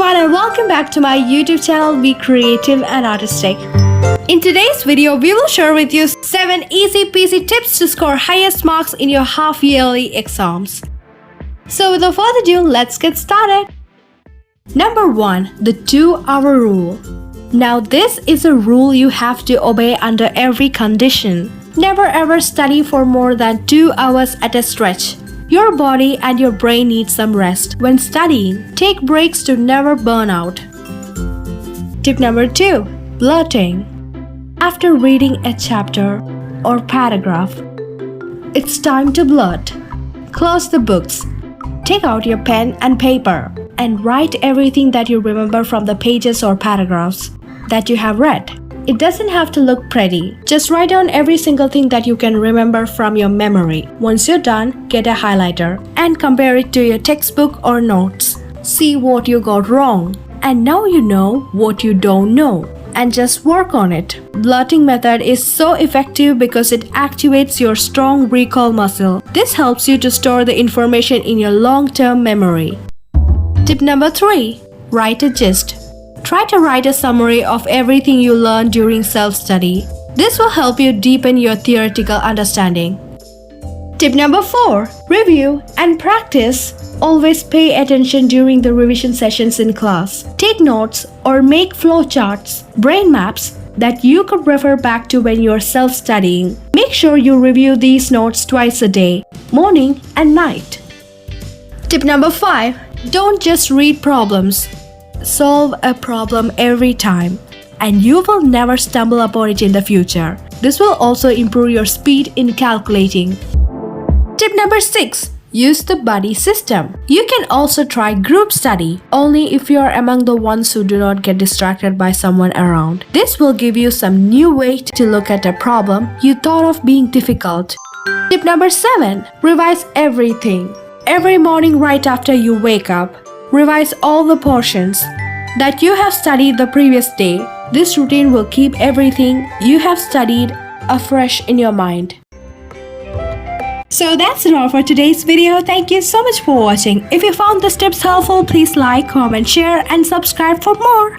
everyone and welcome back to my YouTube channel Be Creative and Artistic. In today's video, we will share with you 7 easy peasy tips to score highest marks in your half-yearly exams. So without further ado, let's get started. Number 1. The 2-hour rule. Now this is a rule you have to obey under every condition. Never ever study for more than 2 hours at a stretch. Your body and your brain need some rest when studying. Take breaks to never burn out. Tip number 2. Blurting. After reading a chapter or paragraph, it's time to blurt. Close the books. Take out your pen and paper and write everything that you remember from the pages or paragraphs that you have read. It doesn't have to look pretty. Just write down every single thing that you can remember from your memory. Once you're done, get a highlighter and compare it to your textbook or notes. See what you got wrong. And now you know what you don't know. And just work on it. Blurting method is so effective because it activates your strong recall muscle. This helps you to store the information in your long-term memory. Tip number 3. Write a gist. Try to write a summary of everything you learned during self-study. This will help you deepen your theoretical understanding. Tip number 4. Review and practice. Always pay attention during the revision sessions in class. Take notes or make flowcharts, brain maps that you could refer back to when you're self-studying. Make sure you review these notes twice a day, morning and night. Tip number 5. Don't just read problems. Solve a problem every time, and you will never stumble upon it in the future. This will also improve your speed in calculating. Tip number 6. Use the buddy system. You can also try group study, only if you are among the ones who do not get distracted by someone around. This will give you some new way to look at a problem you thought of being difficult. Tip number 7. Revise everything. Every morning right after you wake up, revise all the portions that you have studied the previous day. This routine will keep everything you have studied afresh in your mind. So that's it all for today's video. Thank you so much for watching. If you found these tips helpful, please like, comment, share and subscribe for more.